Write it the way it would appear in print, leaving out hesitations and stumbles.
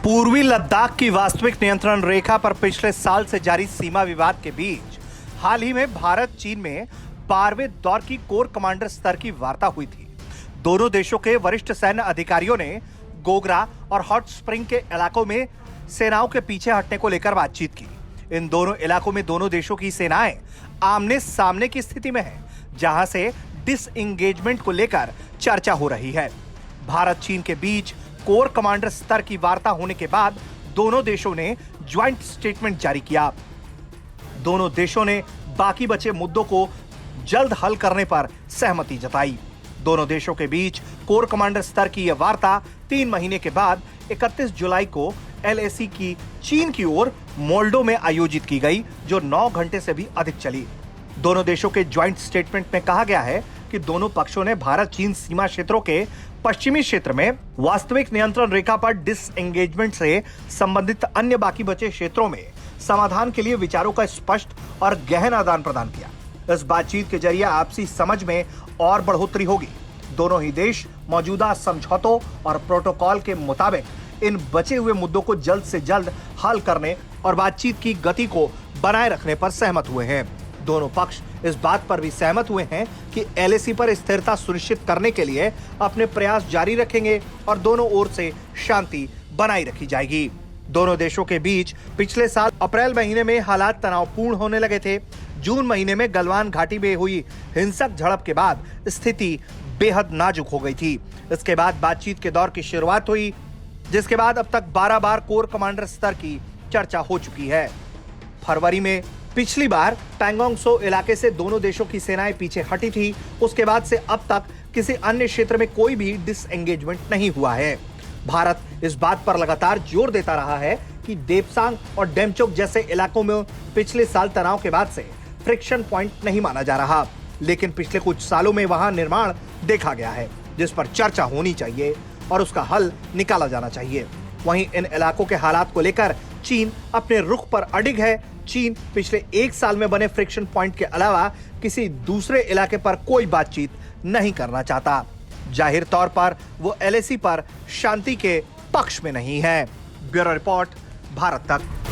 पूर्वी लद्दाख की वास्तविक नियंत्रण रेखा पर पिछले साल से जारी सीमा विवाद के बीच हाल ही में भारत चीन में 12वें दौर की कोर कमांडर स्तर की वार्ता हुई थी। दोनों देशों के वरिष्ठ सैन्य अधिकारियों ने गोगरा और हॉट स्प्रिंग के इलाकों में सेनाओं के पीछे हटने को लेकर बातचीत की। इन दोनों इलाकों में दोनों देशों की सेनाएं आमने सामने की स्थिति में हैं, जहां से डिसएंगेजमेंट को लेकर चर्चा हो रही है। भारत चीन के बीच कोर कमांडर स्तर की वार्ता होने के बाद दोनों देशों ने ज्वाइंट स्टेटमेंट जारी किया। दोनों देशों ने बाकी बचे मुद्दों को जल्द हल करने पर सहमति जताई। दोनों देशों के बीच कोर कमांडर स्तर की यह वार्ता 3 महीने के बाद 31 जुलाई को LAC की चीन की ओर मोल्डो में आयोजित की गई, जो 9 घंटे से भी अधिक चली। दोनों देशों के ज्वाइंट स्टेटमेंट में कहा गया है कि दोनों पक्षों ने भारत चीन सीमा क्षेत्रों के पश्चिमी क्षेत्र में वास्तविक नियंत्रण रेखा पर डिसएंगेजमेंट से संबंधित अन्य बाकी बचे क्षेत्रों में समाधान के लिए विचारों का स्पष्ट और गहन आदान प्रदान किया। इस बातचीत के जरिए आपसी समझ में और बढ़ोतरी होगी। दोनों ही देश मौजूदा समझौतों और प्रोटोकॉल के मुताबिक इन बचे हुए मुद्दों को जल्द से जल्द हल करने और बातचीत की गति को बनाए रखने पर सहमत हुए हैं। दोनों पक्ष इस बात पर भी सहमत हुए हैं कि LAC पर स्थिरता सुनिश्चित करने के लिए अपने प्रयास जारी रखेंगे और दोनों ओर से शांति बनाई रखी जाएगी। दोनों देशों के बीच पिछले साल अप्रैल महीने में हालात तनावपूर्ण होने लगे थे। जून महीने में गलवान घाटी में हुई हिंसक झड़प के बाद स्थिति बेहद नाजुक हो गई थी। इसके बाद बातचीत के दौर की शुरुआत हुई, जिसके बाद अब तक 12 बार कोर कमांडर स्तर की चर्चा हो चुकी है। फरवरी में पिछली बार पैंगोंग त्सो इलाके से दोनों देशों की सेनाएं पीछे हटी थी। उसके बाद से अब तक किसी अन्य क्षेत्र में कोई भी डिसएंगेजमेंट नहीं हुआ है। भारत इस बात पर लगातार जोर देता रहा है कि देपसांग और डेमचोक जैसे इलाकों में पिछले साल तनाव के बाद से फ्रिक्शन पॉइंट नहीं माना जा रहा, लेकिन पिछले कुछ सालों में वहां निर्माण देखा गया है, जिस पर चर्चा होनी चाहिए और उसका हल निकाला जाना चाहिए। वहीं इन इलाकों के हालात को लेकर चीन अपने रुख पर अडिग है। चीन पिछले 1 साल में बने फ्रिक्शन पॉइंट के अलावा किसी दूसरे इलाके पर कोई बातचीत नहीं करना चाहता। जाहिर तौर पर वो LAC पर शांति के पक्ष में नहीं है। ब्यूरो रिपोर्ट, भारत तक।